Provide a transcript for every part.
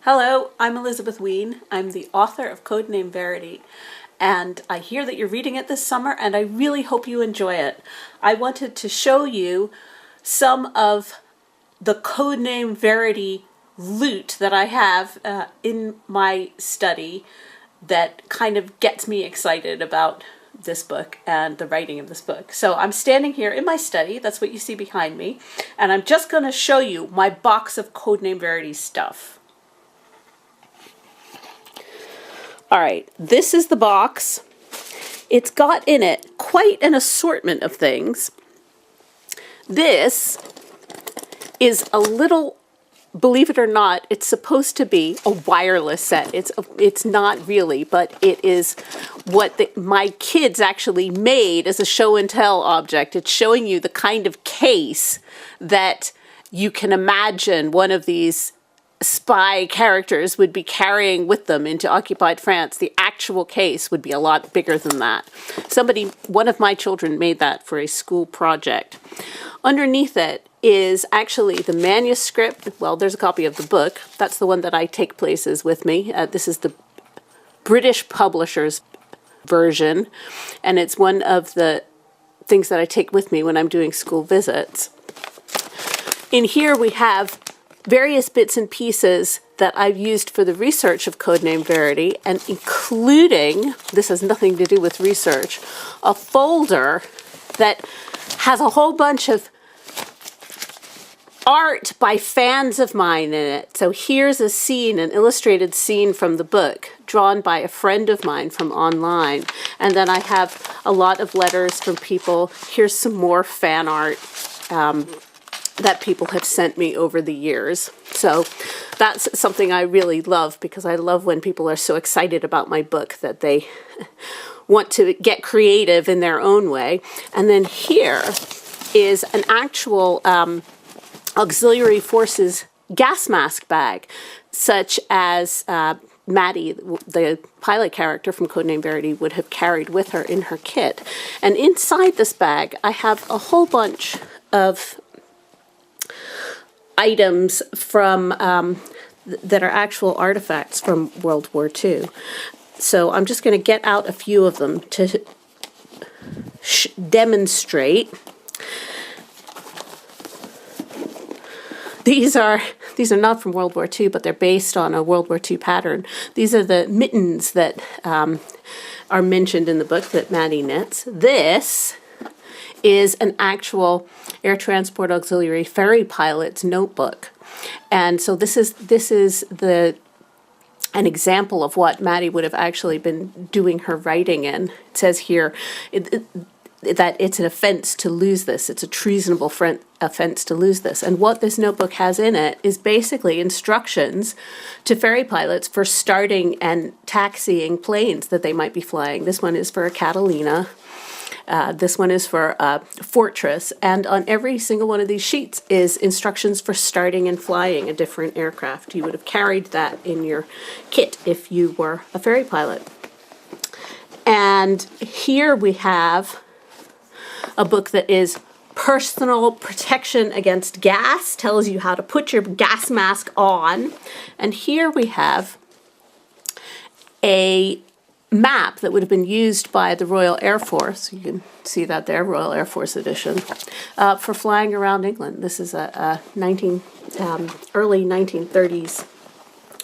Hello, I'm Elizabeth Ween. I'm the author of Codename Verity, and I hear that you're reading it this summer, and I really hope you enjoy it. I wanted to show you some of the Codename Verity loot that I have in my study that kind of gets me excited about this book and the writing of this book. So I'm standing here in my study, that's what you see behind me, and I'm just going to show you my box of Codename Verity stuff. All right, this is the box. It's got in it quite an assortment of things. This is a little, believe it or not, it's supposed to be a wireless set. It's not really, but it is what my kids actually made as a show and tell object. It's showing you the kind of case that you can imagine one of these spy characters would be carrying with them into occupied France. The actual case would be a lot bigger than that. One of my children made that for a school project. Underneath it is actually the manuscript. Well, there's a copy of the book. That's the one that I take places with me. This is the British publisher's version, and it's one of the things that I take with me when I'm doing school visits. In here we have various bits and pieces that I've used for the research of Codename Verity, and including, this has nothing to do with research, a folder that has a whole bunch of art by fans of mine in it. So here's a scene, an illustrated scene from the book, drawn by a friend of mine from online. And then I have a lot of letters from people. Here's some more fan art that people have sent me over the years. So that's something I really love, because I love when people are so excited about my book that they want to get creative in their own way. And then here is an actual auxiliary forces gas mask bag, such as Maddie, the pilot character from Codename Verity, would have carried with her in her kit. And inside this bag, I have a whole bunch of items from that are actual artifacts from World War II. So I'm just going to get out a few of them to demonstrate. These are not from World War II, but they're based on a World War II pattern. These are the mittens that are mentioned in the book that Maddie knits. This is an actual Air Transport Auxiliary ferry pilot's notebook. And so this is an example of what Maddie would have actually been doing her writing in. It says here that it's an offense to lose this. It's a treasonable offense to lose this. And what this notebook has in it is basically instructions to ferry pilots for starting and taxiing planes that they might be flying. This one is for a Catalina. This one is for a Fortress, and on every single one of these sheets is instructions for starting and flying a different aircraft. You would have carried that in your kit if you were a ferry pilot. And here we have a book that is Personal Protection Against Gas, tells you how to put your gas mask on. And here we have a map that would have been used by the Royal Air Force. You can see that there, Royal Air Force edition, for flying around England. This is a early 1930s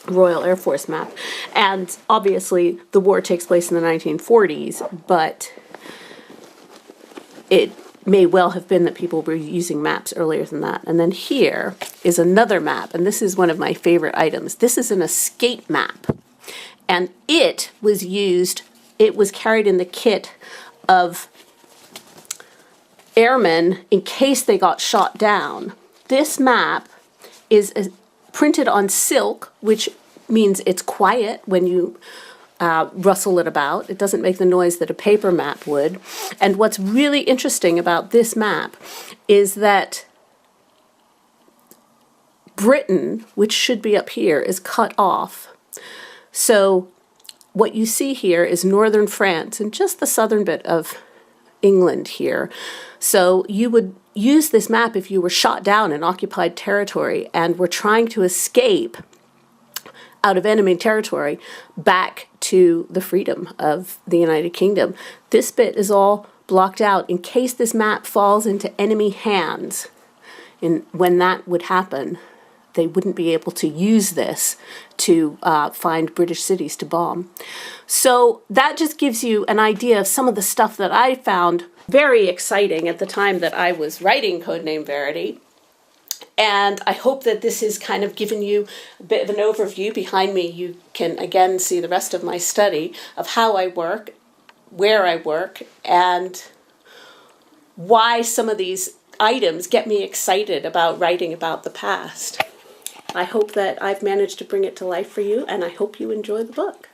Royal Air Force map. And obviously the war takes place in the 1940s, but it may well have been that people were using maps earlier than that. And then here is another map, and this is one of my favorite items. This is an escape map. And it was carried in the kit of airmen in case they got shot down. This map is printed on silk, which means it's quiet when you rustle it about. It doesn't make the noise that a paper map would. And what's really interesting about this map is that Britain, which should be up here, is cut off. So what you see here is northern France and just the southern bit of England here. So you would use this map if you were shot down in occupied territory and were trying to escape out of enemy territory back to the freedom of the United Kingdom. This bit is all blocked out in case this map falls into enemy hands. And when that would happen, they wouldn't be able to use this to find British cities to bomb. So that just gives you an idea of some of the stuff that I found very exciting at the time that I was writing Codename Verity. And I hope that this has kind of given you a bit of an overview. Behind me, you can again see the rest of my study of how I work, where I work, and why some of these items get me excited about writing about the past. I hope that I've managed to bring it to life for you, and I hope you enjoy the book.